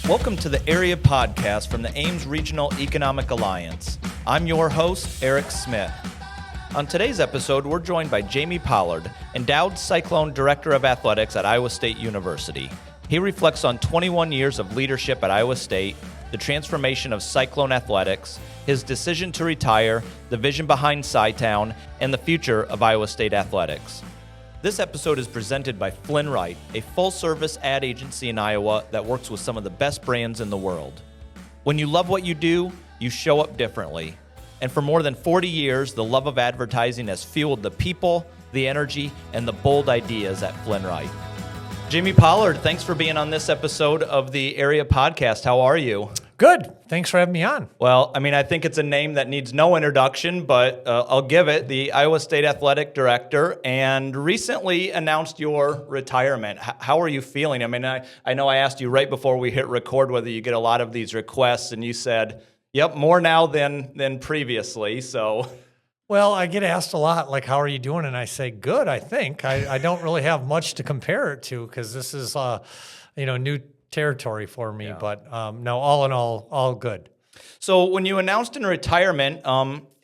Welcome to the Area Podcast from the Ames Regional Economic Alliance. I'm your host, Eric Smith. On today's episode, we're joined by Jamie Pollard, Endowed Cyclone Director of Athletics at Iowa State University. He reflects on 21 years of leadership at Iowa State, the transformation of Cyclone athletics, his decision to retire, the vision behind CyTown, and the future of Iowa State athletics. This episode is presented by Flynn Wright, a full-service ad agency in Iowa that works with some of the best brands in the world. When you love what you do, you show up differently. And for more than 40 years, the love of advertising has fueled the people, the energy, and the bold ideas at Flynn Wright. Jamie Pollard, thanks for being on this episode of the Area Podcast. How are you? Good. Thanks for having me on. Well, I think it's a name that needs no introduction, but I'll give it. The Iowa State Athletic Director, and recently announced your retirement. How are you feeling? I know I asked you right before we hit record whether you get a lot of these requests, and you said, yep, more now than previously. So, well, I get asked a lot, like, how are you doing? And I say, good, I think. I don't really have much to compare it to because this is, new territory for me. Yeah. But no, all in all good. So when you announced in retirement,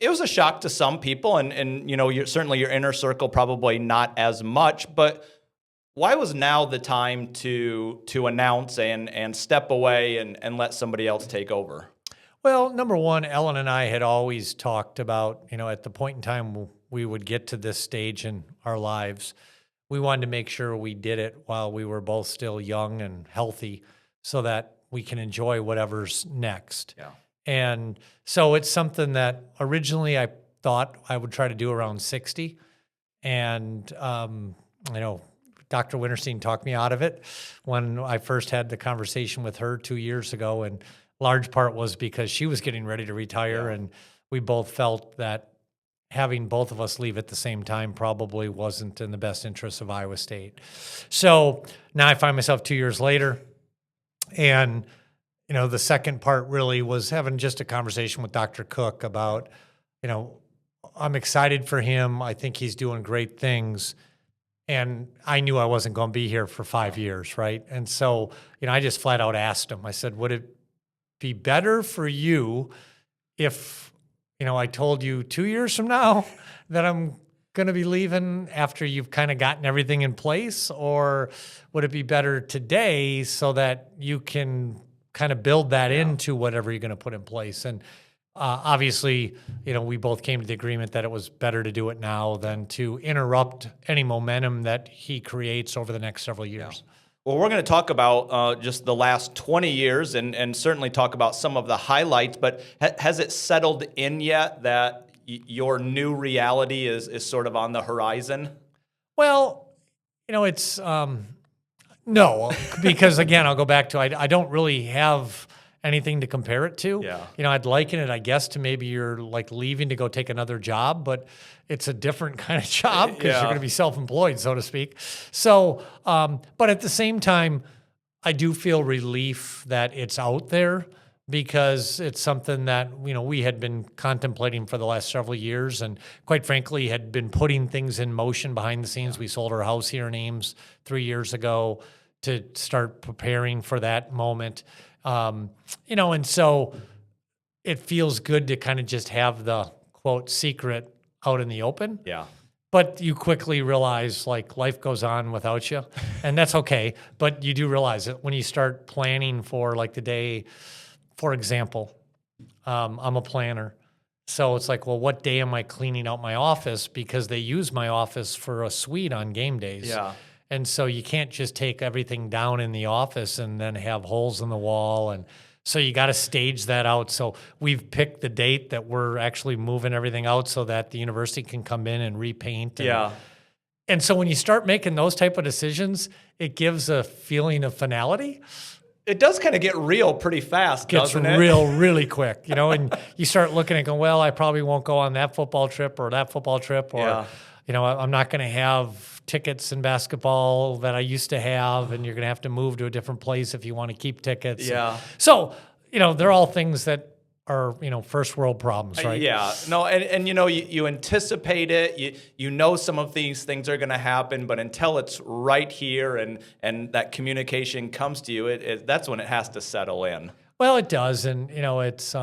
it was a shock to some people, and certainly your inner circle probably not as much. But why was now the time to announce and step away and let somebody else take over? Well, number one, Ellen and I had always talked about, at the point in time we would get to this stage in our lives, we wanted to make sure we did it while we were both still young and healthy so that we can enjoy whatever's next. Yeah. And so it's something that originally I thought I would try to do around 60. And, Dr. Winterstein talked me out of it when I first had the conversation with her 2 years ago. And large part was because she was getting ready to retire. Yeah. And we both felt that having both of us leave at the same time probably wasn't in the best interest of Iowa State. So now I find myself 2 years later, and the second part really was having just a conversation with Dr. Cook about, I'm excited for him. I think he's doing great things. And I knew I wasn't going to be here for 5 years, right? And so, I just flat out asked him, I said, would it be better for you if I told you 2 years from now that I'm going to be leaving after you've kind of gotten everything in place? Or would it be better today so that you can kind of build that into whatever you're going to put in place? And obviously, we both came to the agreement that it was better to do it now than to interrupt any momentum that he creates over the next several years. Yeah. Well, we're going to talk about just the last 20 years and certainly talk about some of the highlights, but has it settled in yet that your new reality is sort of on the horizon? Well, it's no, because again, I'll go back to I don't really have anything to compare it to. Yeah. I'd liken it, I guess, to maybe you're like leaving to go take another job, but it's a different kind of job because you're going to be self-employed, so to speak. So, but at the same time, I do feel relief that it's out there because it's something that, we had been contemplating for the last several years and quite frankly had been putting things in motion behind the scenes. We sold our house here in Ames 3 years ago to start preparing for that moment. And so it feels good to kind of just have the quote secret out in the open. Yeah. But you quickly realize like life goes on without you, and that's okay. But you do realize it when you start planning for like the day. For example, I'm a planner. So it's like, well, what day am I cleaning out my office? Because they use my office for a suite on game days. Yeah. And so you can't just take everything down in the office and then have holes in the wall. And so you got to stage that out. So we've picked the date that we're actually moving everything out so that the university can come in and repaint. And so when you start making those type of decisions, it gives a feeling of finality. It does kind of get real pretty fast, doesn't it? Gets real really quick, and you start looking and going, well, I probably won't go on that football trip or that football trip, or, I'm not going to have tickets in basketball that I used to have, and you're going to have to move to a different place if you want to keep tickets. Yeah. So, they're all things that are, first world problems, right? Yeah, no, and you anticipate it, you know some of these things are going to happen, but until it's right here and that communication comes to you, that's when it has to settle in. Well, it does. And, it's,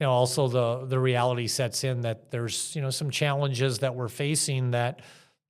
also the reality sets in that there's, some challenges that we're facing that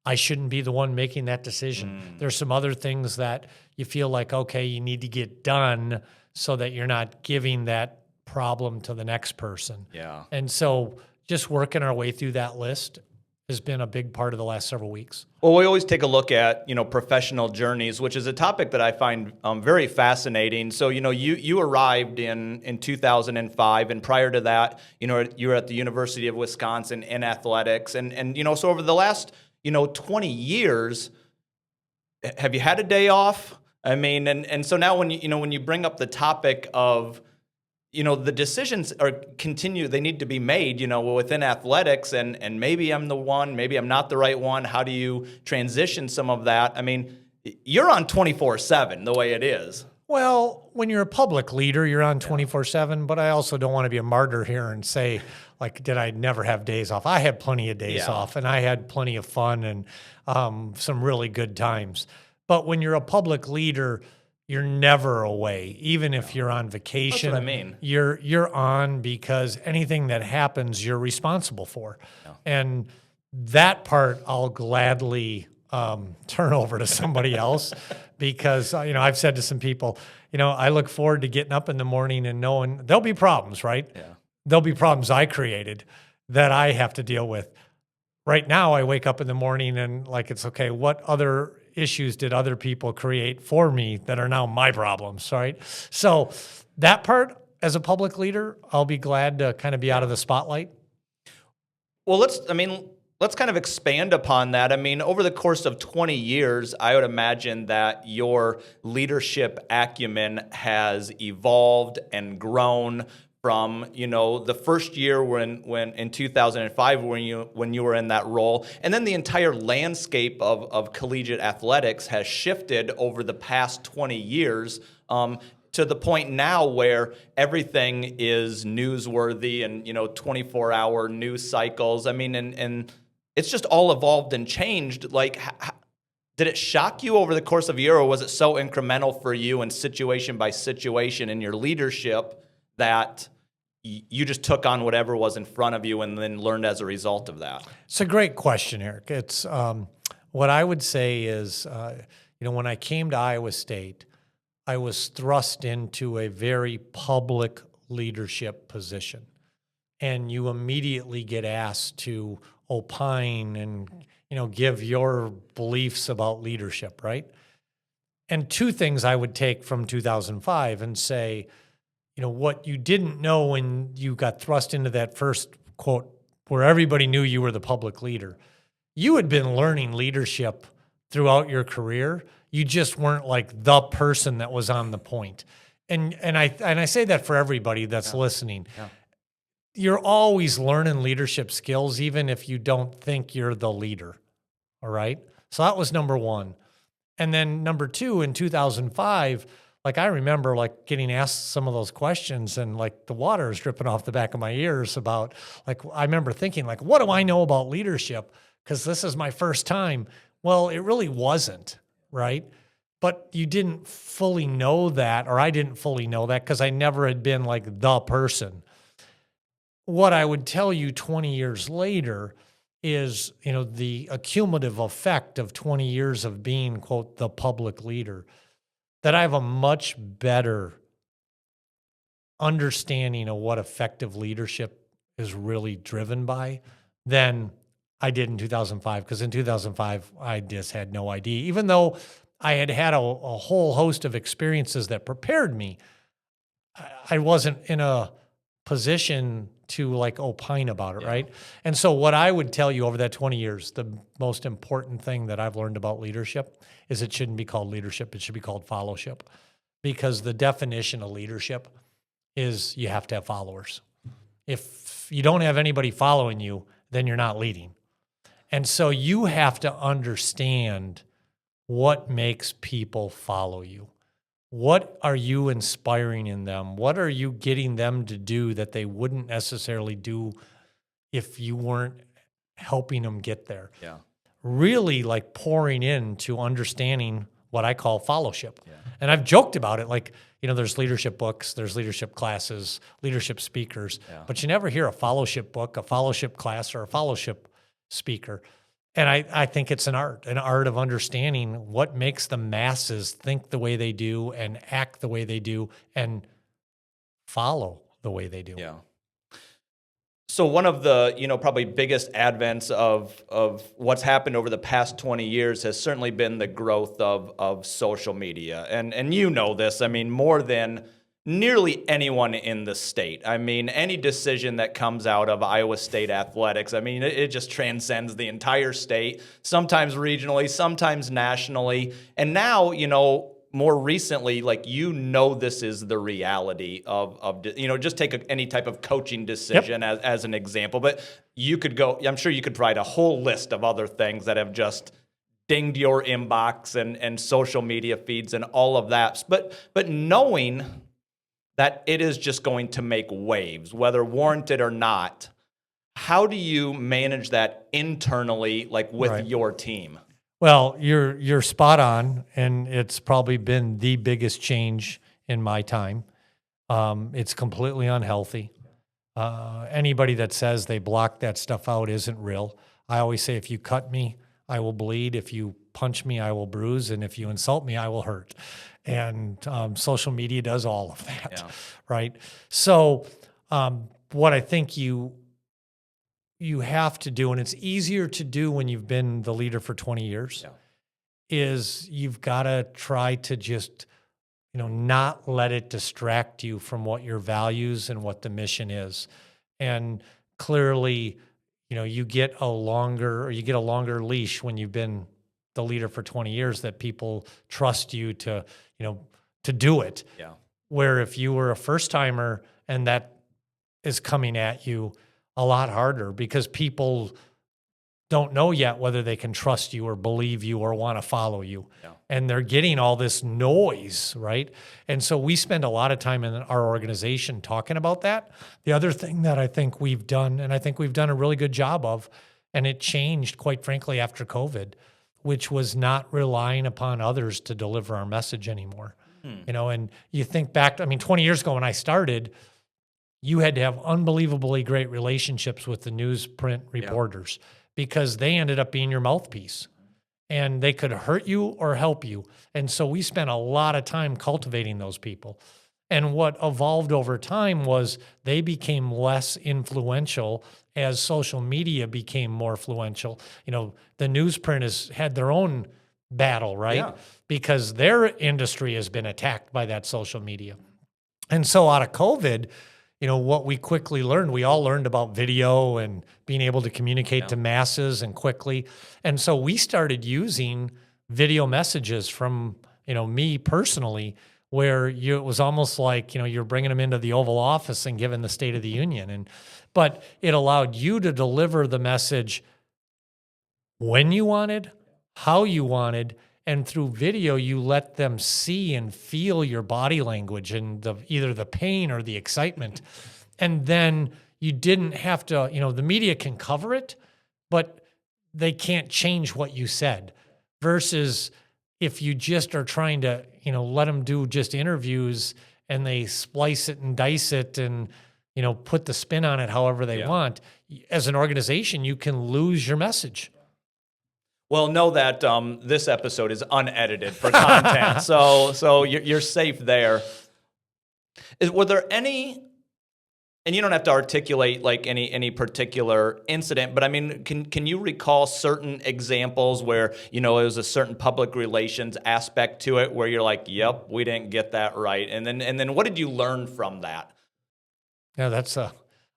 I shouldn't be the one making that decision. There's some other things that you feel like, okay, you need to get done so that you're not giving that problem to the next person. Yeah. And so just working our way through that list has been a big part of the last several weeks. Well, we always take a look at, professional journeys, which is a topic that I find very fascinating. So, you arrived in 2005, and prior to that, you were at the University of Wisconsin in athletics. And so over the last, 20 years, have you had a day off? I mean, and so now when you bring up the topic of, the decisions they need to be made, within athletics, and maybe I'm the one, maybe I'm not the right one. How do you transition some of that? I mean, you're on 24/7 the way it is. Well, when you're a public leader, you're on 24/7, but I also don't want to be a martyr here and say, like, did I never have days off? I had plenty of days off, and I had plenty of fun and some really good times. But when you're a public leader, you're never away. Even if you're on vacation, That's what I mean. You're on because anything that happens, you're responsible for. Yeah. And that part I'll gladly turn over to somebody else because, I've said to some people, I look forward to getting up in the morning and knowing there'll be problems, right? Yeah. There'll be problems I created that I have to deal with. Right now, I wake up in the morning and it's okay, what other issues did other people create for me that are now my problems, right? So that part, as a public leader, I'll be glad to kind of be out of the spotlight. Well, let's kind of expand upon that. I mean, over the course of 20 years, I would imagine that your leadership acumen has evolved and grown from, the first year when in 2005 when you were in that role, and then the entire landscape of collegiate athletics has shifted over the past 20 years to the point now where everything is newsworthy and 24-hour news cycles. I mean, and it's just all evolved and changed. Like, did it shock you over the course of a year, or was it so incremental for you and situation by situation in your leadership that you just took on whatever was in front of you and then learned as a result of that? It's a great question, Eric. It's what I would say is, when I came to Iowa State, I was thrust into a very public leadership position, and you immediately get asked to opine and give your beliefs about leadership, right? And two things I would take from 2005 and say, what you didn't know when you got thrust into that first quote where everybody knew you were the public leader. You had been learning leadership throughout your career. You just weren't like the person that was on the point. And I say that for everybody that's listening. Yeah. You're always learning leadership skills, even if you don't think you're the leader. All right. So that was number one. And then number two, in 2005, I remember getting asked some of those questions and the water is dripping off the back of my ears about I remember thinking what do I know about leadership? Because this is my first time. Well, it really wasn't, right? But you didn't fully know that, or I didn't fully know that because I never had been the person. What I would tell you 20 years later is, the accumulative effect of 20 years of being, quote, the public leader, that I have a much better understanding of what effective leadership is really driven by than I did in 2005. Because in 2005, I just had no idea. Even though I had a whole host of experiences that prepared me, I wasn't in a position to opine about it, right? And so what I would tell you over that 20 years, the most important thing that I've learned about leadership is it shouldn't be called leadership, it should be called followship. Because the definition of leadership is you have to have followers. If you don't have anybody following you, then you're not leading. And so you have to understand what makes people follow you. what are you inspiring in them? What are you getting them to do that they wouldn't necessarily do if you weren't helping them get there? Yeah. Really like pouring into understanding what I call fellowship. Yeah. And I've joked about it, like, there's leadership books, there's leadership classes, leadership speakers, but you never hear a fellowship book, a fellowship class, or a fellowship speaker. And I think it's an art of understanding what makes the masses think the way they do and act the way they do and follow the way they do. Yeah. So one of the, probably biggest advents of what's happened over the past 20 years has certainly been the growth of social media. And you know this, I mean, more than nearly anyone in the state. I mean, any decision that comes out of Iowa State athletics, I mean, it just transcends the entire state, sometimes regionally, sometimes nationally. And now, more recently, like, this is the reality of just take any type of coaching decision as an example. But you could go, I'm sure you could provide a whole list of other things that have just dinged your inbox and social media feeds and all of that. But knowing that it is just going to make waves, whether warranted or not, how do you manage that internally, like with your team? Well, you're spot on, and it's probably been the biggest change in my time. It's completely unhealthy. Anybody that says they block that stuff out isn't real. I always say, if you cut me, I will bleed. If you punch me, I will bruise. And if you insult me, I will hurt. And social media does all of that, right? So what I think you have to do, and it's easier to do when you've been the leader for 20 years, is you've got to try to just, not let it distract you from what your values and what the mission is. And clearly, you get a longer leash when you've been the leader for 20 years, that people trust you to do it. Yeah. Where if you were a first timer and that is coming at you, a lot harder, because people don't know yet whether they can trust you or believe you or want to follow you. Yeah. And they're getting all this noise, right? And so we spend a lot of time in our organization talking about that. The other thing that I think we've done, and I think we've done a really good job of, and it changed, quite frankly, after COVID, which was not relying upon others to deliver our message anymore. And you think back, 20 years ago when I started, you had to have unbelievably great relationships with the newsprint reporters because they ended up being your mouthpiece, and they could hurt you or help you. And so we spent a lot of time cultivating those people. And what evolved over time was they became less influential as social media became more influential. The newsprint had their own battle, right? Yeah. Because their industry has been attacked by that social media. And so out of COVID, what we quickly learned, we all learned about video and being able to communicate to masses and quickly. And so we started using video messages from, me personally, where it was almost like, you're bringing them into the Oval Office and giving the State of the Union. But it allowed you to deliver the message when you wanted, how you wanted, and through video, you let them see and feel your body language and either the pain or the excitement. And then you didn't have to, the media can cover it, but they can't change what you said. Versus if you just are trying to, let them do just interviews and they splice it and dice it and, put the spin on it however they want. As an organization, you can lose your message. Well, know that this episode is unedited for content, so you're safe there. Were there any, and you don't have to articulate like any particular incident, but can you recall certain examples where it was a certain public relations aspect to it where you're like, yep, we didn't get that right, and then what did you learn from that? Yeah,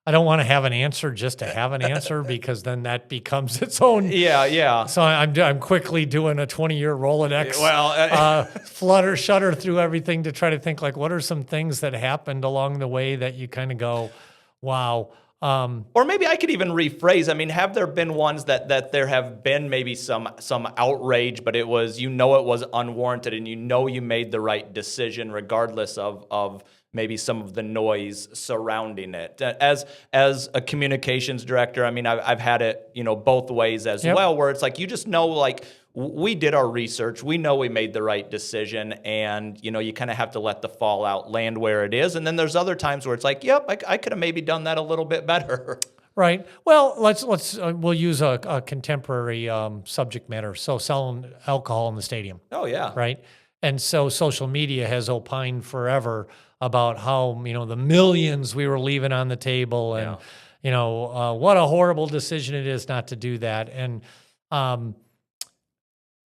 I don't want to have an answer just to have an answer because then that becomes its own. Yeah. So I'm quickly doing a 20-year Rolodex. Flutter, shudder through everything to try to think like, what are some things that happened along the way that you kind of go, wow. Or maybe I could even rephrase. I mean, have there been ones that there have been maybe some outrage, but it was, it was unwarranted, and you made the right decision regardless of maybe some of the noise surrounding it. As a communications director, I mean, I've had it, both ways as well, where it's like, like, we did our research. We know we made the right decision, and you kind of have to let the fallout land where it is. And then there's other times where it's like, yep, I could have maybe done that a little bit better. Right. Well, we'll use a contemporary subject matter. So selling alcohol in the stadium. Oh yeah. Right. And so social media has opined forever about how the millions we were leaving on the table, and what a horrible decision it is not to do that. And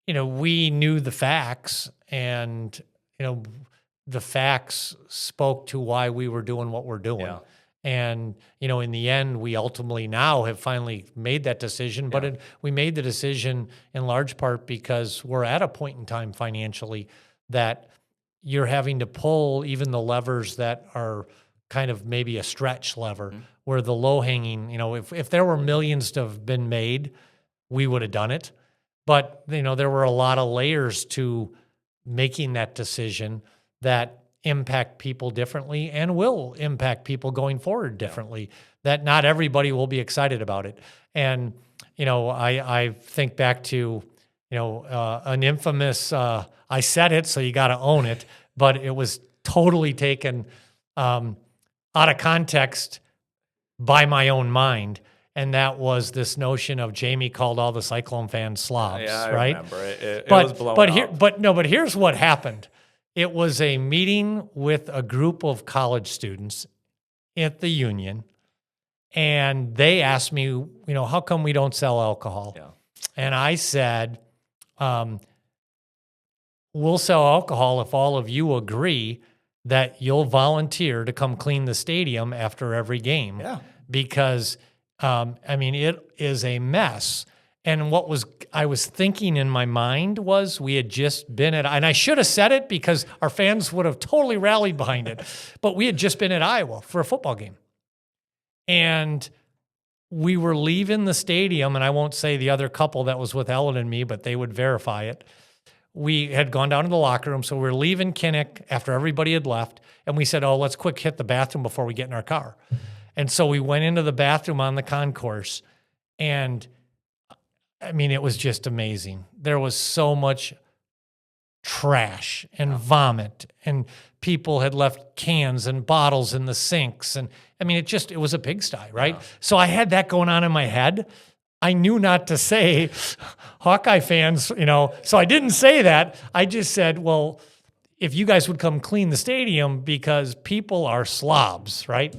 we knew the facts, and, the facts spoke to why we were doing what we're doing. Yeah. And, in the end, we ultimately now have finally made that decision, but we made the decision in large part because we're at a point in time financially that you're having to pull even the levers that are kind of maybe a stretch lever, where the low hanging, if there were millions to have been made, we would have done it. But, there were a lot of layers to making that decision that impact people differently and will impact people going forward differently, that not everybody will be excited about it. And, I think back to, an infamous, I said it, so you got to own it, but it was totally taken out of context by my own mind. And that was this notion of Jamie called all the Cyclone fans slobs, yeah, I right? remember it. It was blown up. But here's what happened. It was a meeting with a group of college students at the union, and they asked me, how come we don't sell alcohol? Yeah. And I said, we'll sell alcohol if all of you agree that you'll volunteer to come clean the stadium after every game. Yeah. Because it is a mess. And what I was thinking in my mind was we had just been and I should have said it because our fans would have totally rallied behind it, but we had just been at Iowa for a football game. And we were leaving the stadium, and I won't say the other couple that was with Ellen and me, but they would verify it. We had gone down to the locker room, so we were leaving Kinnick after everybody had left, and we said, let's quick hit the bathroom before we get in our car. And so we went into the bathroom on the concourse, and it was just amazing. There was so much trash and vomit, and people had left cans and bottles in the sinks. And it was a pigsty, right? Yeah. So I had that going on in my head. I knew not to say Hawkeye fans, so I didn't say that. I just said, well, if you guys would come clean the stadium because people are slobs, right?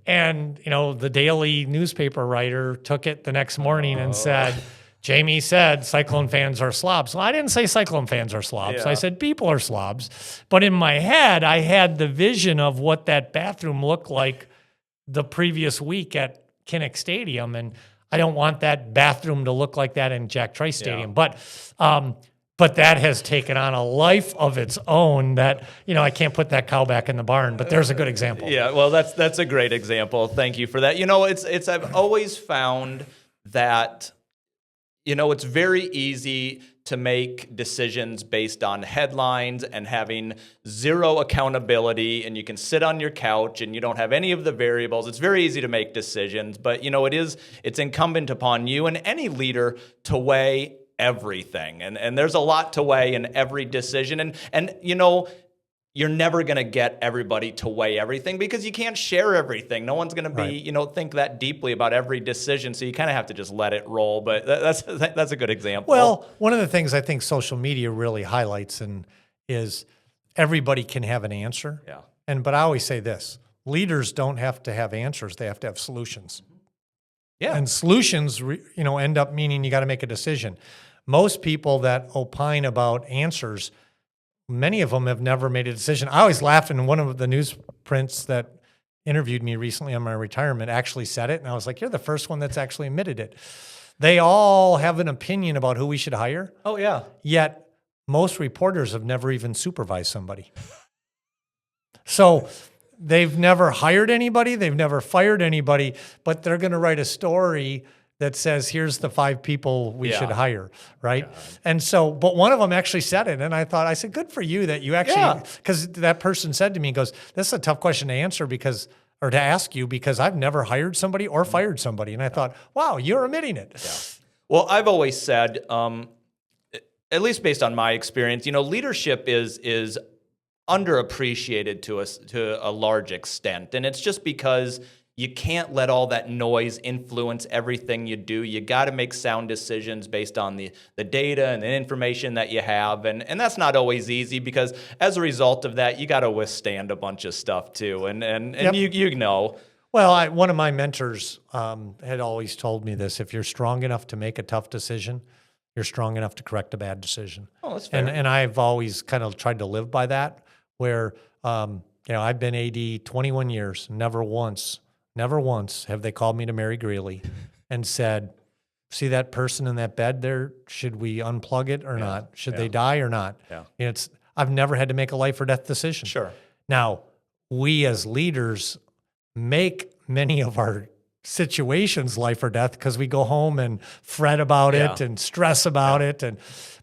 And, the daily newspaper writer took it the next morning and said, Jamie said Cyclone fans are slobs. Well, I didn't say Cyclone fans are slobs. Yeah. I said people are slobs. But in my head, I had the vision of what that bathroom looked like the previous week at Kinnick Stadium. And I don't want that bathroom to look like that in Jack Trice Stadium. Yeah. But that has taken on a life of its own that, I can't put that cow back in the barn, but there's a good example. Yeah, well, that's a great example. Thank you for that. I've always found that, it's very easy to make decisions based on headlines and having zero accountability, and you can sit on your couch and you don't have any of the variables. It's very easy to make decisions, but it's incumbent upon you and any leader to weigh everything. And there's a lot to weigh in every decision. And you're never going to get everybody to weigh everything because you can't share everything. No one's going to be, think that deeply about every decision. So you kind of have to just let it roll. But that's a good example. Well, one of the things I think social media really highlights is everybody can have an answer. Yeah. But I always say this, leaders don't have to have answers. They have to have solutions. Yeah. And solutions, end up meaning you got to make a decision. Most people that opine about answers, many of them have never made a decision. I always laugh, and one of the newsprints that interviewed me recently on my retirement actually said it, and I was like, you're the first one that's actually admitted it. They all have an opinion about who we should hire. Oh, yeah. Yet most reporters have never even supervised somebody. So they've never hired anybody, they've never fired anybody, but they're going to write a story that says, here's the 5 people we should hire, right? And so, but one of them actually said it, and I said, good for you that you actually, because that person said to me, goes, this is a tough question to answer or to ask you, because I've never hired somebody or fired somebody. And I thought, wow, you're admitting it. Yeah. Well, I've always said, at least based on my experience, leadership is underappreciated to a large extent. And it's just because you can't let all that noise influence everything you do. You got to make sound decisions based on the data and the information that you have. And that's not always easy, because as a result of that, you got to withstand a bunch of stuff too. And you know. Well, one of my mentors had always told me this: if you're strong enough to make a tough decision, you're strong enough to correct a bad decision. Oh, that's fair. And I've always kind of tried to live by that, where I've been AD 21 years, never once have they called me to Mary Greeley and said, see that person in that bed there, should we unplug it or not? Should they die or not? Yeah. I've never had to make a life or death decision. Sure. Now, we as leaders make many of our situations life or death, because we go home and fret about it and stress about it.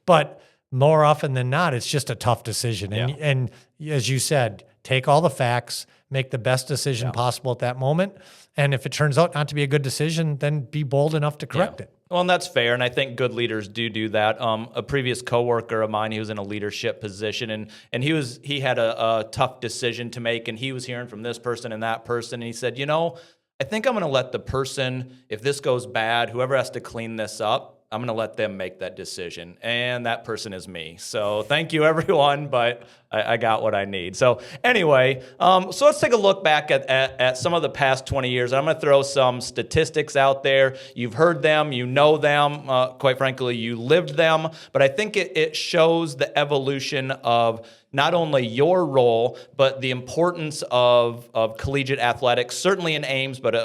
But more often than not, it's just a tough decision. And as you said, take all the facts, make the best decision possible at that moment. And if it turns out not to be a good decision, then be bold enough to correct it. Well, and that's fair, and I think good leaders do that. A previous coworker of mine, he was in a leadership position, and he had a tough decision to make, and he was hearing from this person and that person, and he said, I think I'm going to let the person, if this goes bad, whoever has to clean this up, I'm going to let them make that decision. And that person is me. So thank you, everyone, but I got what I need. So anyway, so let's take a look back at some of the past 20 years. I'm going to throw some statistics out there. You've heard them, you know them, quite frankly, you lived them. But I think it shows the evolution of not only your role, but the importance of collegiate athletics, certainly in Ames, but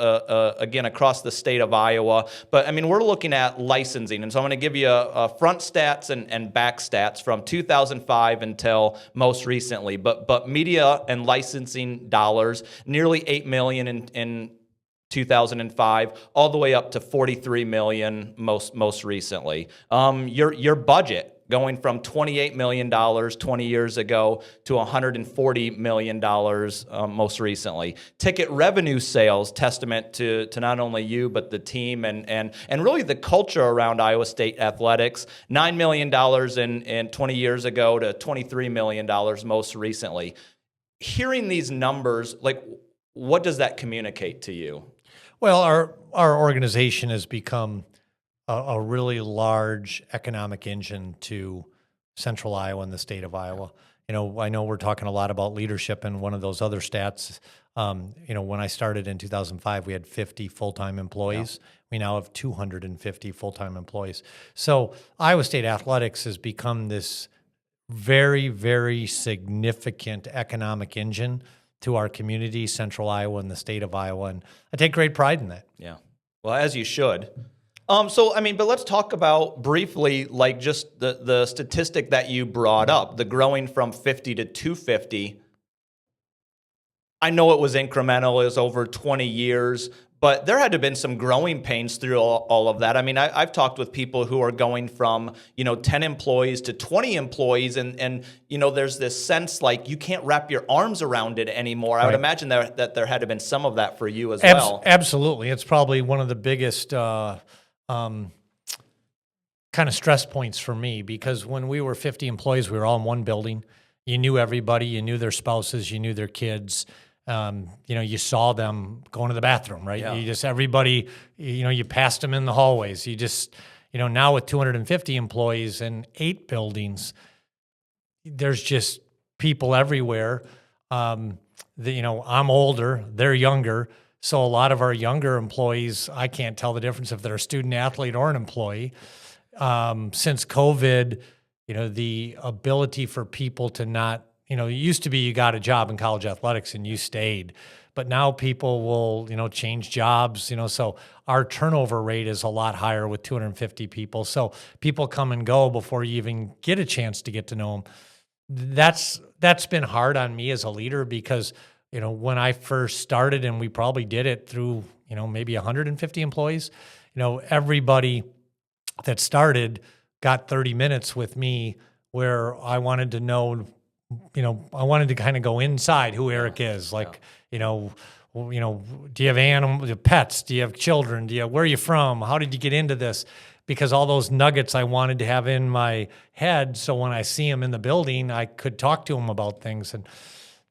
again, across the state of Iowa. But I mean, we're looking at licensing. And so I'm going to give you front stats and back stats from 2005 until most recently. But media and licensing dollars, nearly $8 million in 2005, all the way up to $43 million most recently. Your budget going from $28 million 20 years ago to $140 million most recently. Ticket revenue sales, testament to not only you, but the team and really the culture around Iowa State athletics. $9 million in 20 years ago to $23 million most recently. Hearing these numbers, what does that communicate to you? Well, our organization has become a really large economic engine to Central Iowa and the state of Iowa. I know we're talking a lot about leadership, and one of those other stats, when I started in 2005, we had 50 full-time employees. Yeah. We now have 250 full-time employees. So Iowa State athletics has become this very, very significant economic engine to our community, Central Iowa and the state of Iowa, and I take great pride in that. Yeah. Well, as you should. But let's talk about briefly, just the statistic that you brought up, the growing from 50 to 250. I know it was incremental, it was over 20 years, but there had to have been some growing pains through all of that. I mean, I've talked with people who are going from, 10 employees to 20 employees, and there's this sense you can't wrap your arms around it anymore. I would imagine that there had to have been some of that for you as well. Absolutely. It's probably one of the biggest kind of stress points for me, because when we were 50 employees, we were all in one building. You knew everybody, you knew their spouses, you knew their kids. You saw them going to the bathroom, right? Yeah. Everybody, you passed them in the hallways. Now with 250 employees and 8 buildings, there's just people everywhere. I'm older, they're younger. So a lot of our younger employees, I can't tell the difference if they're a student athlete or an employee. Since COVID, the ability for people to not, it used to be you got a job in college athletics and you stayed, but now people will, change jobs, so our turnover rate is a lot higher with 250 people. So people come and go before you even get a chance to get to know them. That's been hard on me as a leader, because when I first started, and we probably did it through, maybe 150 employees, everybody that started got 30 minutes with me where I wanted to know, I wanted to kind of go inside who Eric is. Like, do you have animals, pets? Do you have children? Where are you from? How did you get into this? Because all those nuggets I wanted to have in my head, so when I see him in the building, I could talk to him about things. And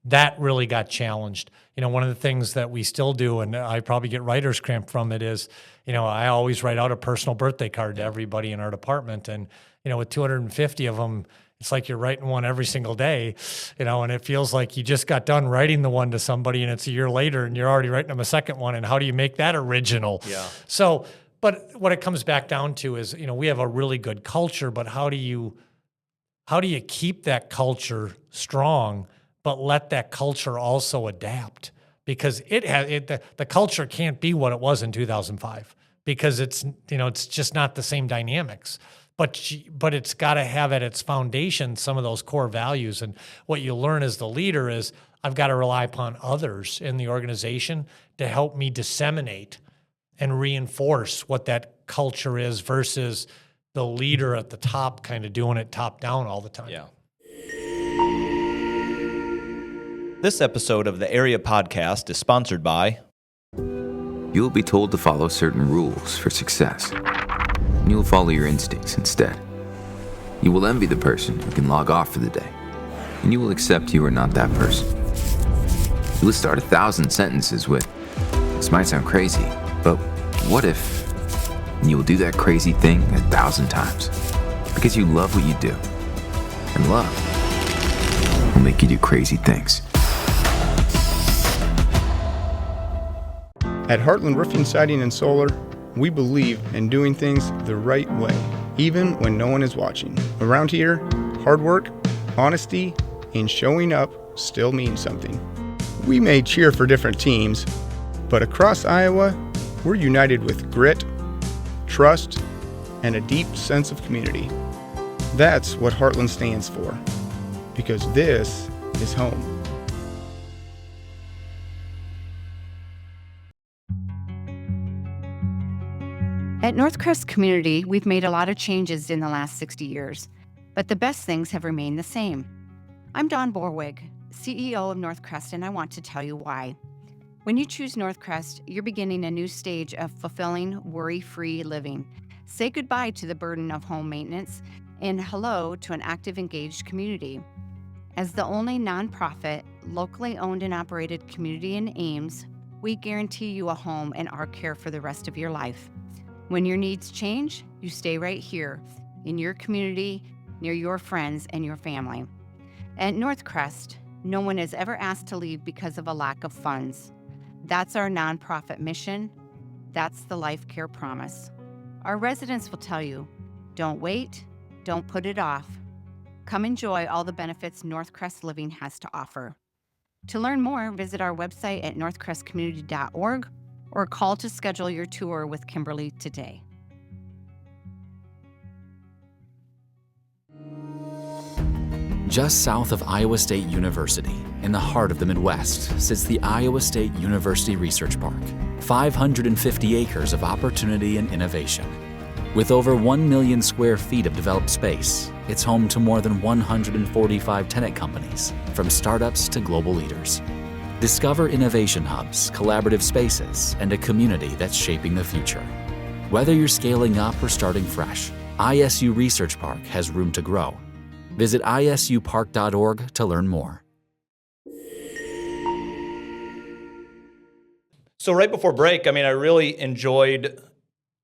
that really got challenged. One of the things that we still do, and I probably get writer's cramp from it, is, I always write out a personal birthday card to everybody in our department. And, with 250 of them, it's like you're writing one every single day, and it feels like you just got done writing the one to somebody and it's a year later and you're already writing them a second one. And how do you make that original? Yeah. So, but what it comes back down to is, we have a really good culture, but how do you keep that culture strong, but let that culture also adapt? Because the culture can't be what it was in 2005, because it's just not the same dynamics. But it's got to have at its foundation some of those core values. And what you learn as the leader is, I've got to rely upon others in the organization to help me disseminate and reinforce what that culture is, versus the leader at the top kind of doing it top down all the time. Yeah. This episode of the Area Podcast is sponsored by... You'll be told to follow certain rules for success. And you'll follow your instincts instead. You will envy the person who can log off for the day, and you will accept you are not that person. You will start 1,000 sentences with, "This might sound crazy, but what if?" And you will do that crazy thing 1,000 times, because you love what you do. And love will make you do crazy things. At Heartland Roofing, Siding, and Solar, we believe in doing things the right way, even when no one is watching. Around here, hard work, honesty, and showing up still means something. We may cheer for different teams, but across Iowa, we're united with grit, trust, and a deep sense of community. That's what Heartland stands for, because this is home. At Northcrest Community, we've made a lot of changes in the last 60 years, but the best things have remained the same. I'm Dawn Borwig, CEO of Northcrest, and I want to tell you why. When you choose Northcrest, you're beginning a new stage of fulfilling, worry-free living. Say goodbye to the burden of home maintenance and hello to an active, engaged community. As the only nonprofit, locally owned and operated community in Ames, we guarantee you a home and our care for the rest of your life. When your needs change, you stay right here, in your community, near your friends and your family. At Northcrest, no one is ever asked to leave because of a lack of funds. That's our nonprofit mission. That's the Life Care Promise. Our residents will tell you, don't wait, don't put it off. Come enjoy all the benefits Northcrest Living has to offer. To learn more, visit our website at northcrestcommunity.org or call to schedule your tour with Kimberly today. Just south of Iowa State University, in the heart of the Midwest, sits the Iowa State University Research Park, 550 acres of opportunity and innovation. With over 1 million square feet of developed space, it's home to more than 145 tenant companies, from startups to global leaders. Discover innovation hubs, collaborative spaces, and a community that's shaping the future. Whether you're scaling up or starting fresh, ISU Research Park has room to grow. Visit isupark.org to learn more. So right before break, I really enjoyed,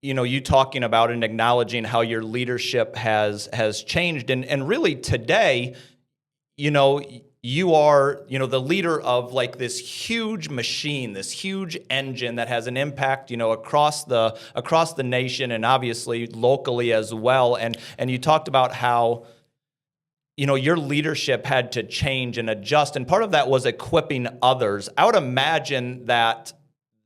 you talking about and acknowledging how your leadership has changed. And really today, you are, the leader of like this huge machine, this huge engine that has an impact, across the nation and obviously locally as well. And you talked about how, your leadership had to change and adjust. And part of that was equipping others. I would imagine that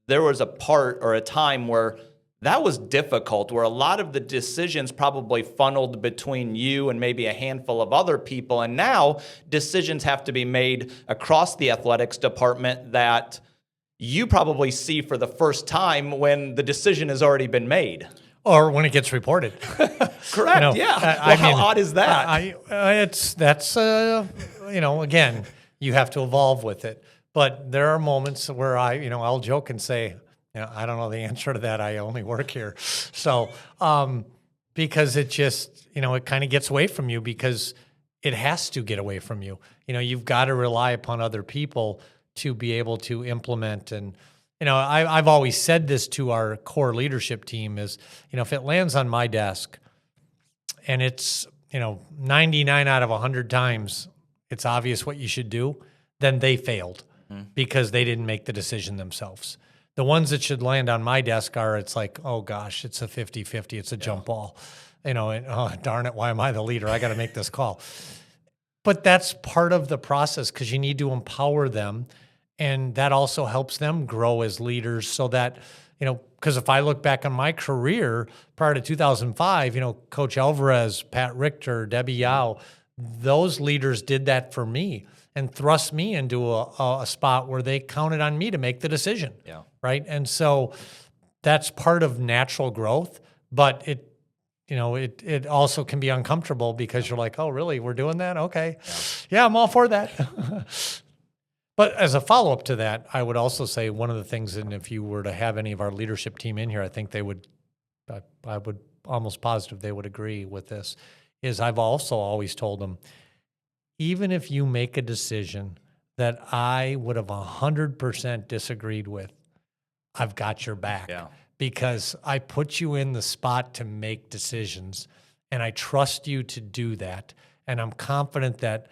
there was a part or a time where that was difficult, where a lot of the decisions probably funneled between you and maybe a handful of other people. And now decisions have to be made across the athletics department that you probably see for the first time when the decision has already been made. Or when it gets reported. Correct. Yeah. How odd is that? Again, you have to evolve with it. But there are moments where I'll joke and say, I don't know the answer to that. I only work here. So, because it just, it kind of gets away from you, because it has to get away from you. You've got to rely upon other people to be able to implement. And, I've always said this to our core leadership team is, if it lands on my desk and it's, 99 out of 100 times, it's obvious what you should do, then they failed because they didn't make the decision themselves. The ones that should land on my desk are, it's like, oh gosh, it's a 50-50, it's a jump ball. And, oh, darn it, why am I the leader? I got to make this call. But that's part of the process, because you need to empower them. And that also helps them grow as leaders, so that, because if I look back on my career prior to 2005, Coach Alvarez, Pat Richter, Debbie Yao, those leaders did that for me and thrust me into a spot where they counted on me to make the decision. Yeah. Right. And so that's part of natural growth, but it also can be uncomfortable, because you're like, oh, really? We're doing that? Okay. Yeah, I'm all for that. But as a follow-up to that, I would also say one of the things, and if you were to have any of our leadership team in here, I think I would almost positive they would agree with this, is I've also always told them, even if you make a decision that I would have 100% disagreed with, I've got your back. Yeah. Because I put you in the spot to make decisions, and I trust you to do that. And I'm confident that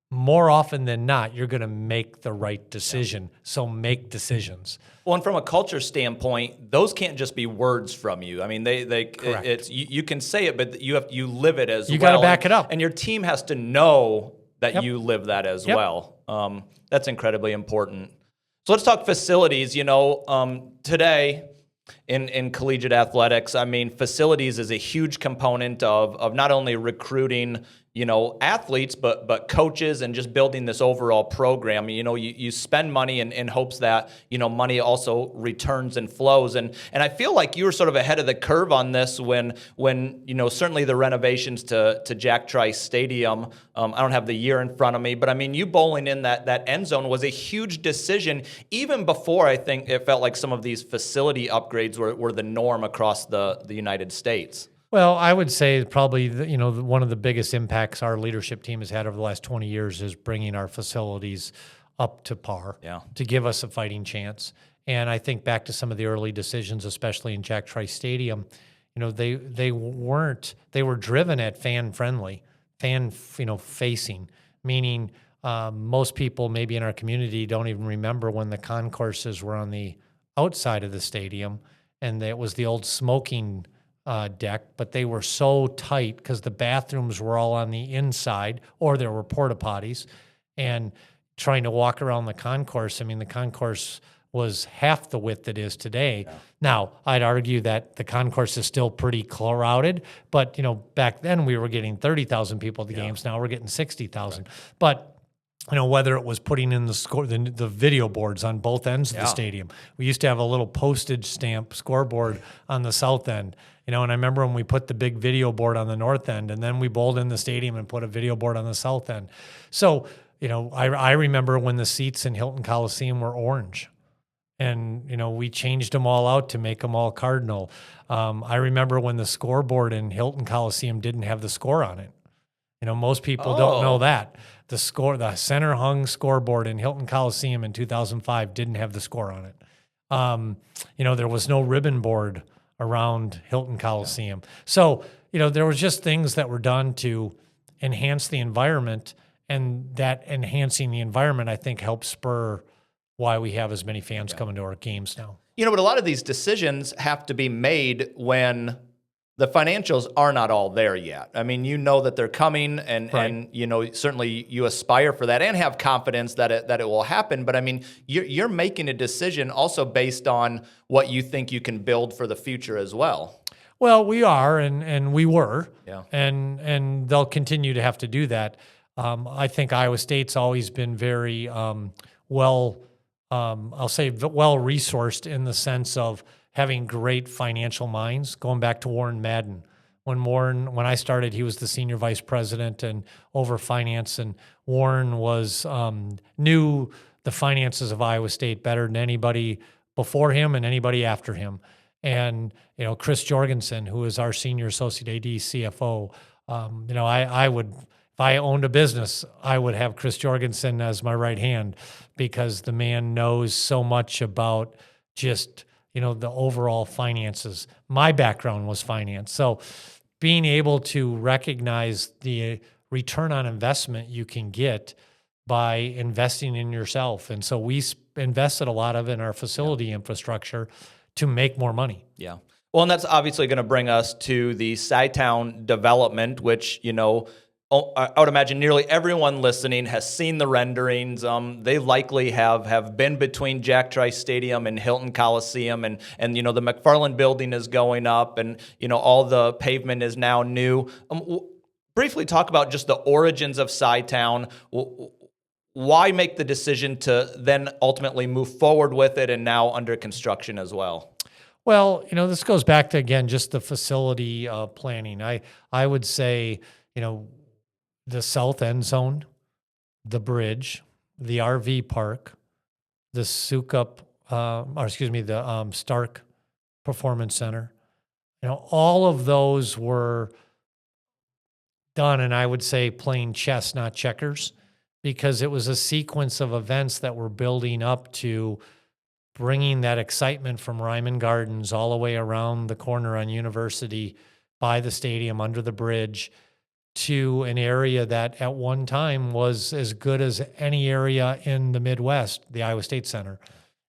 more often than not, you're going to make the right decision. Yeah. So make decisions. Well, and from a culture standpoint, those can't just be words from you. I mean, it's you can say it, but you live it as well. You got to back it up, and your team has to know that you live that as well. That's incredibly important. So let's talk facilities. Today in collegiate athletics, I mean, facilities is a huge component of not only recruiting athletes, but coaches, and just building this overall program. You spend money in hopes that, money also returns and flows. And I feel like you were sort of ahead of the curve on this when certainly the renovations to Jack Trice Stadium, I don't have the year in front of me, but I mean, you bowling in that end zone was a huge decision, even before I think it felt like some of these facility upgrades were the norm across the United States. Well, I would say probably one of the biggest impacts our leadership team has had over the last 20 years is bringing our facilities up to par to give us a fighting chance. And I think back to some of the early decisions, especially in Jack Trice Stadium, they were driven at fan facing, meaning most people maybe in our community don't even remember when the concourses were on the outside of the stadium, and it was the old smoking deck, but they were so tight because the bathrooms were all on the inside, or there were porta potties, and trying to walk around the concourse. I mean, the concourse was half the width it is today. Yeah. Now, I'd argue that the concourse is still pretty crowded, but back then we were getting 30,000 people at the games. Now we're getting 60,000. Right. But whether it was putting in the video boards on both ends of the stadium. We used to have a little postage stamp scoreboard on the south end. And I remember when we put the big video board on the north end, and then we bowled in the stadium and put a video board on the south end. So, I remember when the seats in Hilton Coliseum were orange. And, we changed them all out to make them all cardinal. I remember when the scoreboard in Hilton Coliseum didn't have the score on it. Most people don't know that. The center hung scoreboard in Hilton Coliseum in 2005 didn't have the score on it. There was no ribbon board around Hilton Coliseum. Yeah. So, there was just things that were done to enhance the environment, and that enhancing the environment, I think, helps spur why we have as many fans coming to our games now. But a lot of these decisions have to be made when the financials are not all there yet. I mean, you know that they're coming, and Right. and you know certainly you aspire for that and have confidence that it will happen. But I mean, you're making a decision also based on what you think you can build for the future as well. Well, we are, and we were, Yeah. and they'll continue to have to do that. I think Iowa State's always been very well, I'll say well resourced in the sense of having great financial minds. Going back to Warren Madden, when I started, he was the senior vice president and over finance, and Warren was knew the finances of Iowa State better than anybody before him and anybody after him. And Chris Jorgensen, who is our senior associate AD CFO, I would, if I owned a business, I would have Chris Jorgensen as my right hand, because the man knows so much about just the overall finances. My background was finance, so being able to recognize the return on investment you can get by investing in yourself, and so we invested a lot of in our facility infrastructure to make more money. Yeah. Well, and that's obviously going to bring us to the CyTown development, which, I would imagine nearly everyone listening has seen the renderings. They likely have been between Jack Trice Stadium and Hilton Coliseum, and the McFarland building is going up, and all the pavement is now new. Briefly talk about just the origins of CyTown. Why make the decision to then ultimately move forward with it and now under construction as well? Well, this goes back to, again, just the facility planning. I would say, the south end zone, the bridge, the RV park, the the Stark Performance Center, all of those were done, and I would say playing chess, not checkers, because it was a sequence of events that were building up to bringing that excitement from Ryman Gardens all the way around the corner on University, by the stadium, under the bridge, to an area that at one time was as good as any area in the Midwest, the Iowa State Center.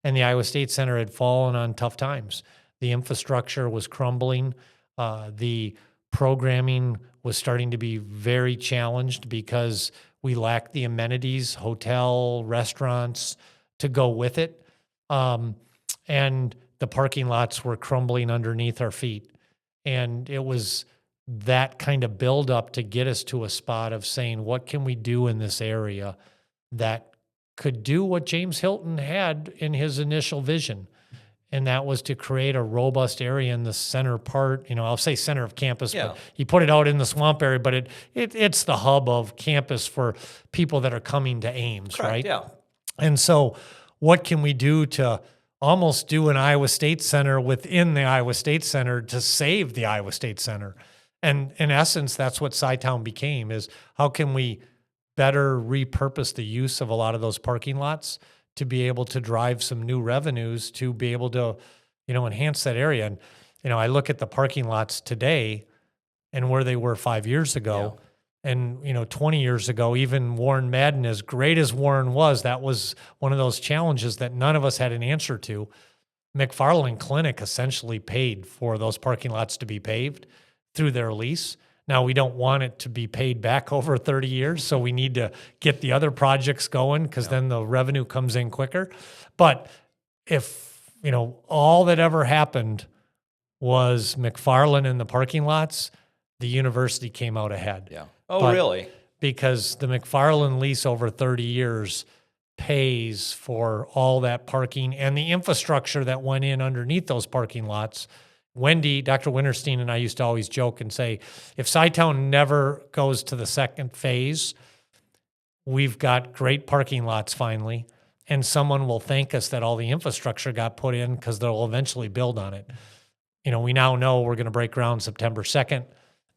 And the Iowa State Center had fallen on tough times. The infrastructure was crumbling. The programming was starting to be very challenged because we lacked the amenities, hotel, restaurants to go with it. And the parking lots were crumbling underneath our feet. And it was that kind of buildup to get us to a spot of saying, what can we do in this area that could do what James Hilton had in his initial vision? And that was to create a robust area in the center part, I'll say center of campus, but he put it out in the swamp area, but it's the hub of campus for people that are coming to Ames, Correct, right? yeah. And so what can we do to almost do an Iowa State Center within the Iowa State Center to save the Iowa State Center? And in essence, that's what CyTown became, is how can we better repurpose the use of a lot of those parking lots to be able to drive some new revenues, to be able to, enhance that area. And, I look at the parking lots today and where they were 5 years ago. And, 20 years ago, even Warren Madden, as great as Warren was, that was one of those challenges that none of us had an answer to. McFarland Clinic essentially paid for those parking lots to be paved through their lease. Now, we don't want it to be paid back over 30 years, so we need to get the other projects going, because then the revenue comes in quicker. But if, all that ever happened was McFarland in the parking lots, the university came out ahead. Yeah. Oh, really? Because the McFarland lease over 30 years pays for all that parking and the infrastructure that went in underneath those parking lots. Dr. Winterstein and I used to always joke and say, if CyTown never goes to the second phase, we've got great parking lots finally, and someone will thank us that all the infrastructure got put in, because they'll eventually build on it. We now know we're going to break ground September 2nd,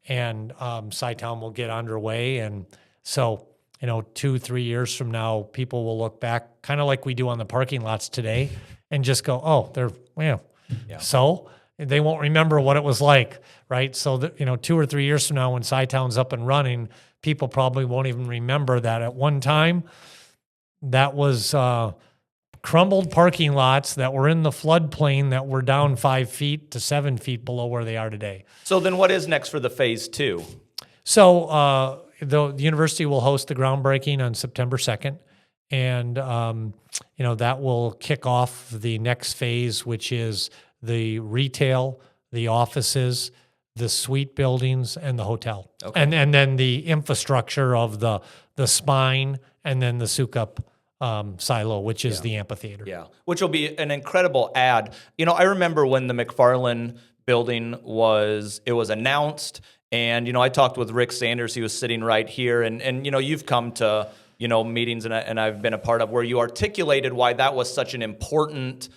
and CyTown will get underway. And so, 2-3 years from now, people will look back kind of like we do on the parking lots today and just go, oh, so they won't remember what it was like, right? So that, 2 or 3 years from now, when CyTown's up and running, people probably won't even remember that at one time that was crumbled parking lots that were in the floodplain that were down 5 feet to 7 feet below where they are today. So then what is next for the phase 2? So the university will host the groundbreaking on September 2nd. And, that will kick off the next phase, which is the retail, the offices, the suite buildings, and the hotel. Okay. And then the infrastructure of the spine, and then the Sukup silo, which is the amphitheater. Yeah, which will be an incredible add. I remember when the McFarland building was announced, and, I talked with Rick Sanders. He was sitting right here, and you've come to meetings and I've been a part of where you articulated why that was such an important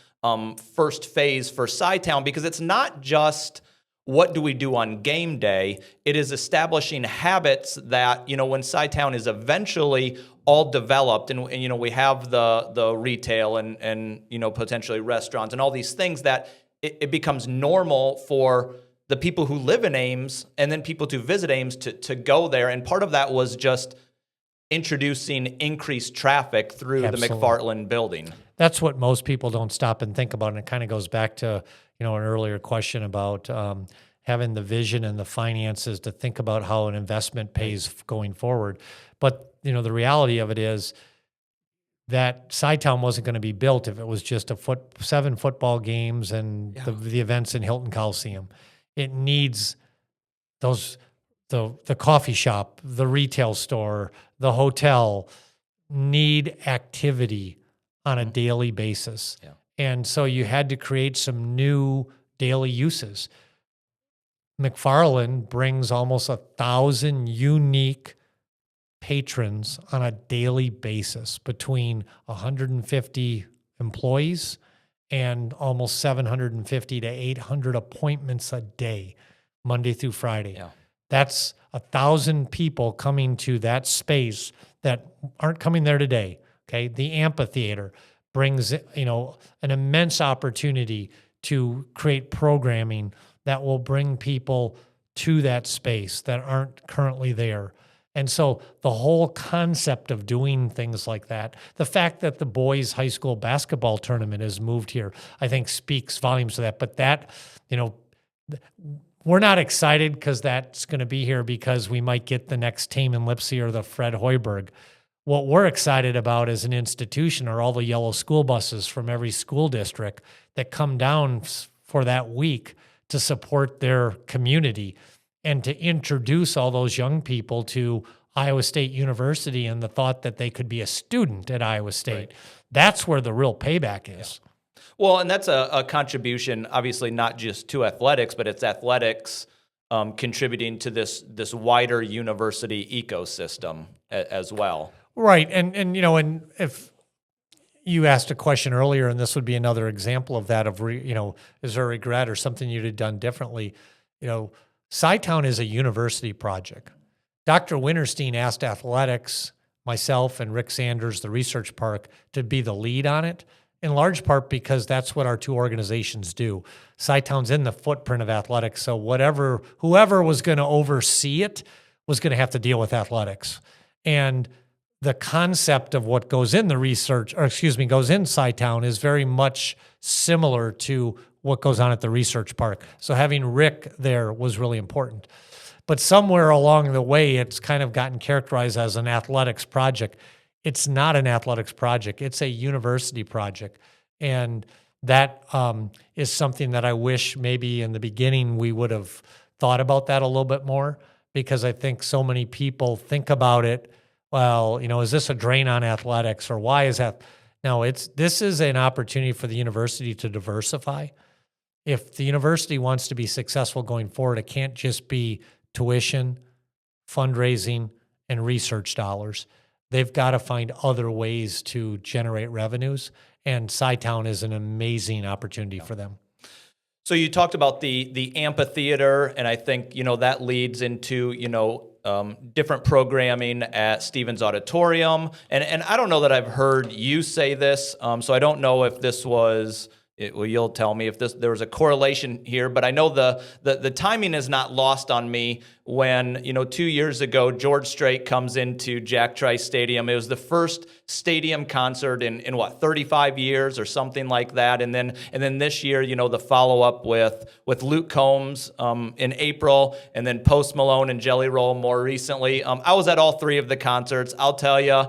first phase for CyTown, because it's not just what do we do on game day. It is establishing habits that, when CyTown is eventually all developed and we have the retail and potentially restaurants and all these things, that it becomes normal for the people who live in Ames and then people to visit Ames to go there. And part of that was just introducing increased traffic through the McFarland building. That's what most people don't stop and think about, and it kind of goes back to an earlier question about having the vision and the finances to think about how an investment pays going forward. But the reality of it is that CyTown wasn't going to be built if it was just 7 football games and the events in Hilton Coliseum. It needs those. The coffee shop, the retail store, the hotel need activity on a daily basis. Yeah. And so you had to create some new daily uses. McFarland brings almost 1,000 unique patrons on a daily basis, between 150 employees and almost 750 to 800 appointments a day, Monday through Friday. Yeah. That's 1,000 people coming to that space that aren't coming there today. Okay, the amphitheater brings an immense opportunity to create programming that will bring people to that space that aren't currently there. And so the whole concept of doing things like that, the fact that the boys' high school basketball tournament has moved here, I think speaks volumes to that. But that, we're not excited because that's going to be here because we might get the next Taman Lipsy or the Fred Hoiberg. What we're excited about as an institution are all the yellow school buses from every school district that come down for that week to support their community and to introduce all those young people to Iowa State University and the thought that they could be a student at Iowa State. Right. That's where the real payback is. Yeah. Well, and that's a contribution, obviously not just to athletics, but it's athletics contributing to this wider university ecosystem as well. Right, and if you asked a question earlier, and this would be another example of that, is there a regret or something you'd have done differently? CyTown is a university project. Dr. Winterstein asked athletics, myself and Rick Sanders, the research park, to be the lead on it, in large part because that's what our two organizations do. CyTown's in the footprint of athletics, so whoever was going to oversee it was going to have to deal with athletics. And the concept of what goes in goes in CyTown is very much similar to what goes on at the research park. So having Rick there was really important. But somewhere along the way, it's kind of gotten characterized as an athletics project. It's not an athletics project. It's a university project. And that is something that I wish maybe in the beginning we would have thought about that a little bit more, because I think so many people think about it, well, is this a drain on athletics, or why is that? No, this is an opportunity for the university to diversify. If the university wants to be successful going forward, it can't just be tuition, fundraising, and research dollars. They've got to find other ways to generate revenues, and CyTown is an amazing opportunity for them. So you talked about the amphitheater, and I think that leads into different programming at Stevens Auditorium, and I don't know that I've heard you say this, so I don't know if this was You'll tell me if there was a correlation here, but I know the timing is not lost on me when, 2 years ago, George Strait comes into Jack Trice Stadium. It was the first stadium concert in 35 years or something like that. And then this year, the follow-up with Luke Combs in April, and then Post Malone and Jelly Roll more recently. I was at all three of the concerts. I'll tell you,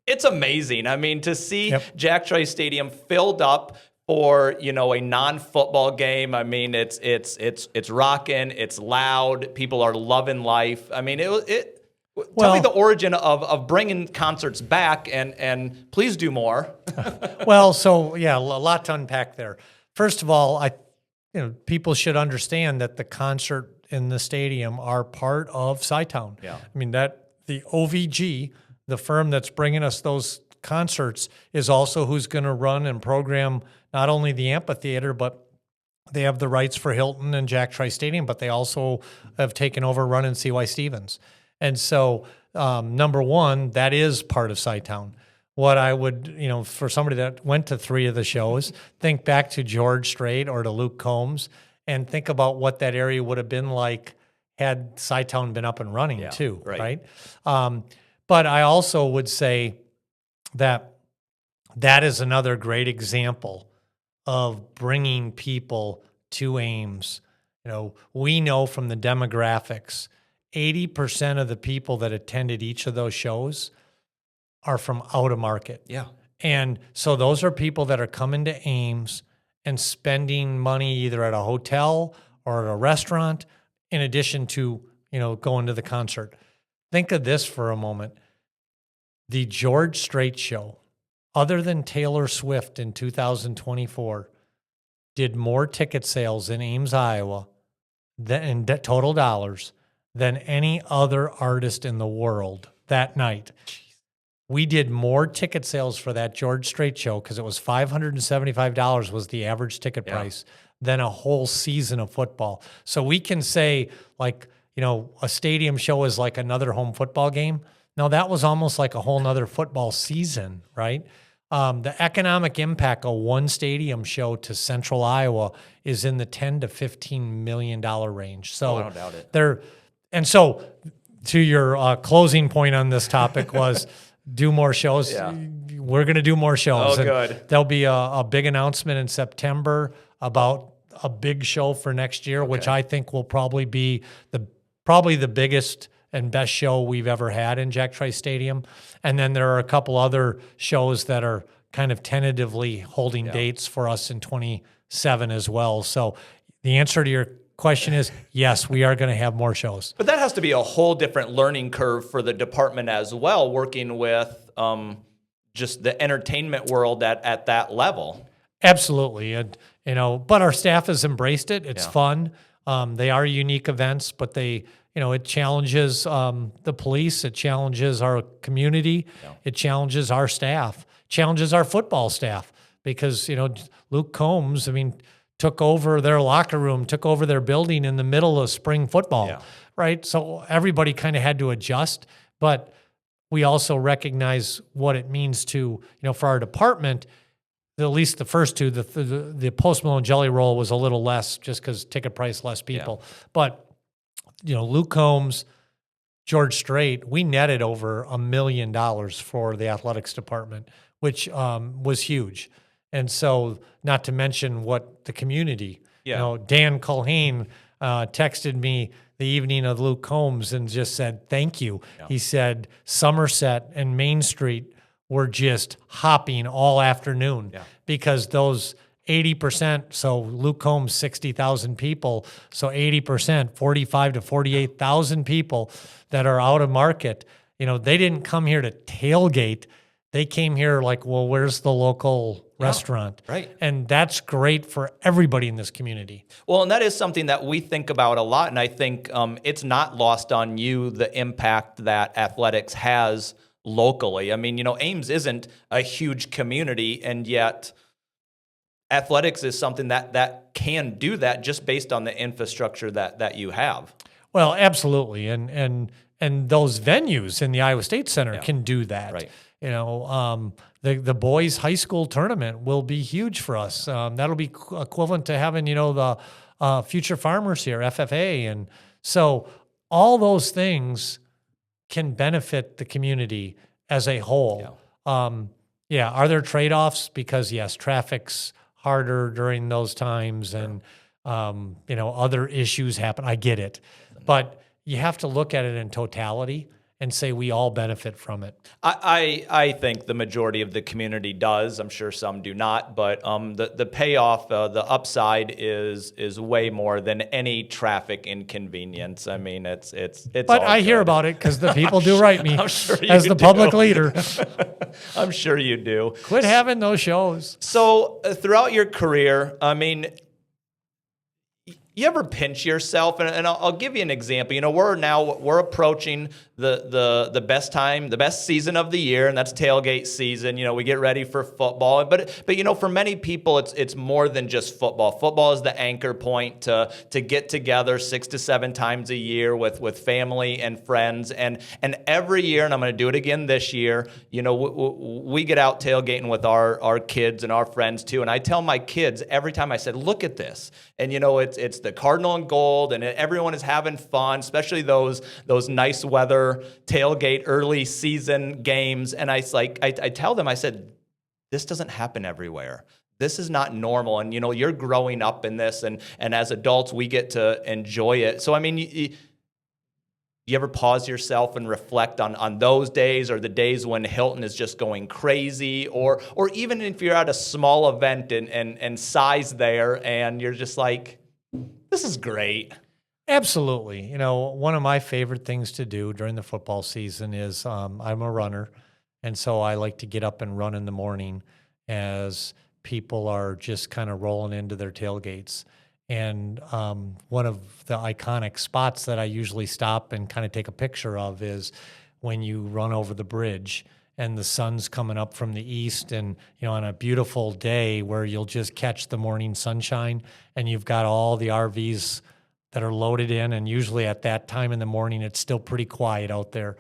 it's amazing. I mean, to see Jack Trice Stadium filled up for a non-football game. I mean, it's rocking, it's loud, people are loving life. I mean, tell me the origin of bringing concerts back, and please do more. Well, so yeah, a lot to unpack there. First of all, people should understand that the concert in the stadium are part of CyTown. Yeah. I mean that the OVG, the firm that's bringing us those concerts, is also who's going to run and program not only the amphitheater, but they have the rights for Hilton and Jack Trice Stadium, but they also have taken over running CY Stevens. And so, number one, that is part of CyTown. What I would, for somebody that went to three of the shows, think back to George Strait or to Luke Combs and think about what that area would have been like had CyTown been up and running too, right? But I also would say that is another great example of bringing people to Ames. We know from the demographics, 80% of the people that attended each of those shows are from out of market. Yeah. And so those are people that are coming to Ames and spending money either at a hotel or at a restaurant in addition to, going to the concert. Think of this for a moment. The George Strait show, other than Taylor Swift in 2024, did more ticket sales in Ames, Iowa, in total dollars, than any other artist in the world that night. We did more ticket sales for that George Strait show because it was $575 was the average ticket price than a whole season of football. So we can say a stadium show is like another home football game. No, that was almost like a whole nother football season, right? The economic impact of one stadium show to Central Iowa is in the $10 to $15 million range. So I don't doubt it. And so to your closing point on this topic was do more shows. Yeah. We're going to do more shows. Oh, and good. There'll be a big announcement in September about a big show for next year, which I think will probably be the biggest and best show we've ever had in Jack Trice Stadium. And then there are a couple other shows that are kind of tentatively holding dates for us in 27 as well. So the answer to your question is yes, we are going to have more shows. But that has to be a whole different learning curve for the department as well, working with just the entertainment world at that level. Absolutely. And, but our staff has embraced it. It's fun. They are unique events, but it challenges the police. It challenges our community. Yeah. It challenges our staff, challenges our football staff because, Luke Combs, took over their locker room, took over their building in the middle of spring football, right? So everybody kind of had to adjust, but we also recognize what it means to, for our department, at least the first two, the Post Malone Jelly Roll was a little less just because ticket price, less people. Yeah. But, Luke Combs, George Strait, we netted over $1 million for the athletics department, which was huge. And so not to mention what the community, Dan Culhane texted me the evening of Luke Combs and just said, thank you. Yeah. He said Somerset and Main Street were just hopping all afternoon because those 80%, so Luke Combs, 60,000 people, so 80%, 45 to 48,000 people that are out of market, they didn't come here to tailgate. They came here where's the local restaurant? Right. And that's great for everybody in this community. Well, and that is something that we think about a lot, and I think it's not lost on you the impact that athletics has locally. Ames isn't a huge community, and yet athletics is something that can do that just based on the infrastructure that you have. Well, absolutely. And those venues in the Iowa State Center can do that. Right. The boys' high school tournament will be huge for us. That'll be equivalent to having, the Future Farmers here, FFA. And so all those things can benefit the community as a whole. Are there trade-offs? Because yes, traffic's harder during those times and, other issues happen. I get it. But you have to look at it in totality and say we all benefit from it. I think the majority of the community does. I'm sure some do not, but the payoff, the upside is way more than any traffic inconvenience. I mean, it's. But I hear about it because the people do write me sure as the public leader. I'm sure you do. Quit having those shows. So throughout your career, I mean, you ever pinch yourself? And I'll give you an example. We're approaching the best time, the best season of the year, and that's tailgate season. We get ready for football. But for many people, it's more than just football. Football is the anchor point to get together 6 to 7 times a year with family and friends. And every year, and I'm going to do it again this year, we get out tailgating with our kids and our friends too. And I tell my kids every time, I said, look at this. And it's the cardinal and gold, and everyone is having fun, especially those nice weather tailgate early season games. And I tell them, I said, this doesn't happen everywhere. This is not normal. And you're growing up in this, and as adults we get to enjoy it. So I mean, you ever pause yourself and reflect on those days, or the days when Hilton is just going crazy, or even if you're at a small event and size there and you're just like, this is great. Absolutely. One of my favorite things to do during the football season is I'm a runner. And so I like to get up and run in the morning as people are just kind of rolling into their tailgates. And one of the iconic spots that I usually stop and kind of take a picture of is when you run over the bridge and the sun's coming up from the east, and on a beautiful day where you'll just catch the morning sunshine, and you've got all the RVs that are loaded in, and usually at that time in the morning it's still pretty quiet out there,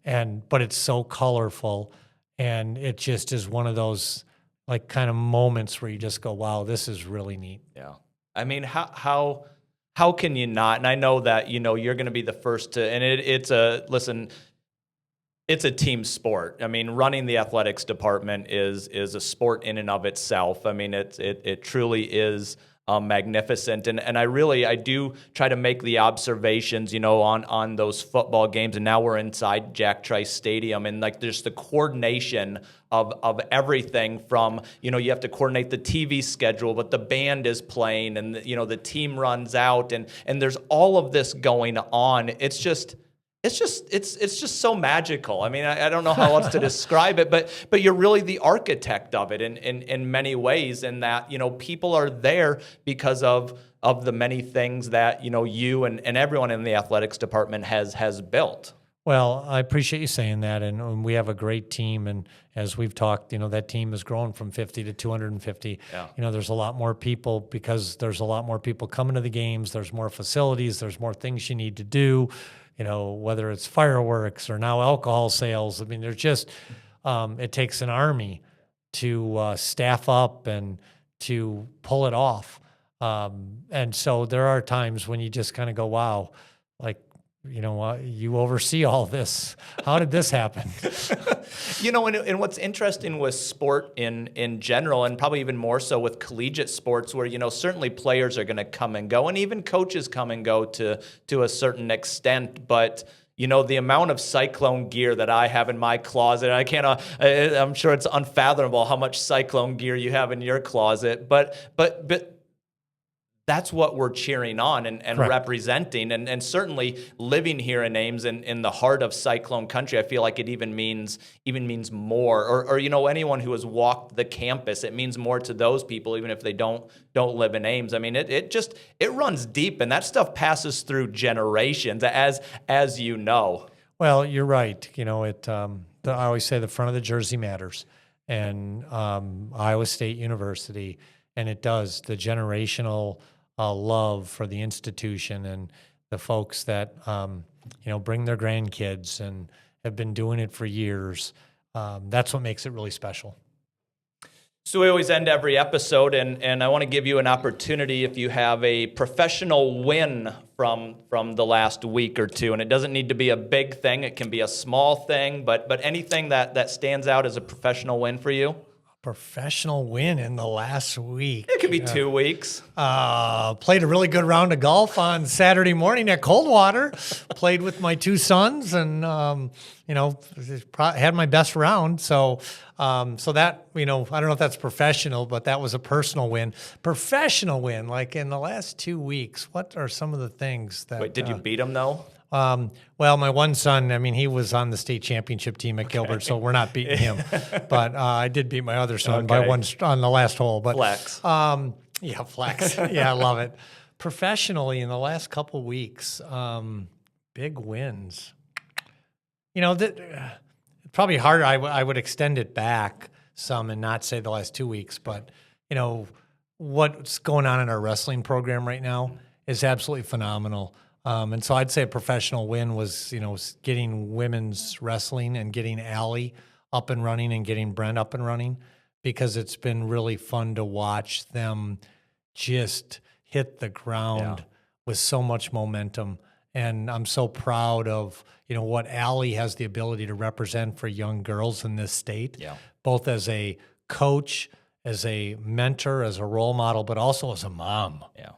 but it's so colorful, and it just is one of those like kind of moments where you just go, wow, this is really neat. Yeah. I mean, how can you not? And I know that you're going to be the first to, and it's a team sport. I mean, running the athletics department is a sport in and of itself. I mean, it truly is magnificent. And I do try to make the observations, on those football games. And now we're inside Jack Trice Stadium, and like there's the coordination of everything from, you have to coordinate the TV schedule, but the band is playing, and the team runs out, and there's all of this going on. It's just so magical. I mean, I don't know how else to describe it, but you're really the architect of it in many ways, in that, people are there because of the many things that, you and everyone in the athletics department has built. Well, I appreciate you saying that, and we have a great team, and as we've talked, that team has grown from 50 to 250. Yeah. There's a lot more people because there's a lot more people coming to the games. There's more facilities. There's more things you need to do. Whether it's fireworks or now alcohol sales. I mean, there's just, it takes an army to staff up and to pull it off. And so there are times when you just kind of go, wow, like, you oversee all this. How did this happen? And what's interesting with sport in general, and probably even more so with collegiate sports, where, certainly players are going to come and go, and even coaches come and go to a certain extent. But, the amount of Cyclone gear that I have in my closet, I'm sure it's unfathomable how much Cyclone gear you have in your closet. But that's what we're cheering on and representing. And certainly living here in Ames, in the heart of Cyclone country, I feel like it even means more. Or anyone who has walked the campus, it means more to those people, even if they don't live in Ames. I mean, it runs deep, and that stuff passes through generations, as you know. Well, you're right. I always say the front of the jersey matters, and Iowa State University, and it does. The generational love for the institution and the folks that bring their grandkids and have been doing it for years. that's what makes it really special. So we always end every episode, and I want to give you an opportunity if you have a professional win from the last week or two. And it doesn't need to be a big thing. It can be a small thing, but anything that stands out as a professional win for you. Professional win in the last week. It could be 2 weeks. Played a really good round of golf on Saturday morning at Coldwater. Played with my 2 sons, and had my best round. So that, I don't know if that's professional, but that was a personal win. Professional win, like in the last 2 weeks. What are some of the things that? Wait, did you beat them though? Well, my one son, he was on the state championship team at Gilbert, so we're not beating him. But I did beat my other son by one on the last hole. But flex. Yeah, flex. Yeah, I love it. Professionally, in the last couple weeks, big wins. Probably harder. I would extend it back some and not say the last 2 weeks, but what's going on in our wrestling program right now is absolutely phenomenal. And so I'd say a professional win was, getting women's wrestling and getting Allie up and running and getting Brent up and running, because it's been really fun to watch them just hit the ground with so much momentum. And I'm so proud of, what Allie has the ability to represent for young girls in this state, both as a coach, as a mentor, as a role model, but also as a mom. Yeah.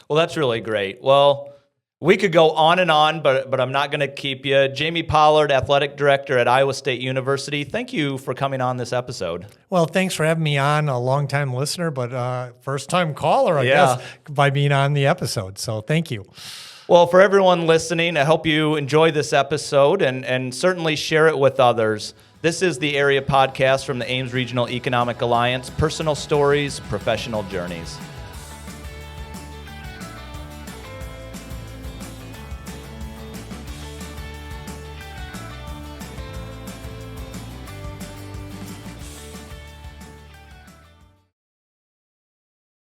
Well, that's really great. Well, we could go on and on, but I'm not going to keep you. Jamie Pollard, Athletic Director at Iowa State University, thank you for coming on this episode. Well, thanks for having me on, a longtime listener, but first-time caller, I guess, by being on the episode. So thank you. Well, for everyone listening, I hope you enjoy this episode and certainly share it with others. This is the Area Podcast from the Ames Regional Economic Alliance, personal stories, professional journeys.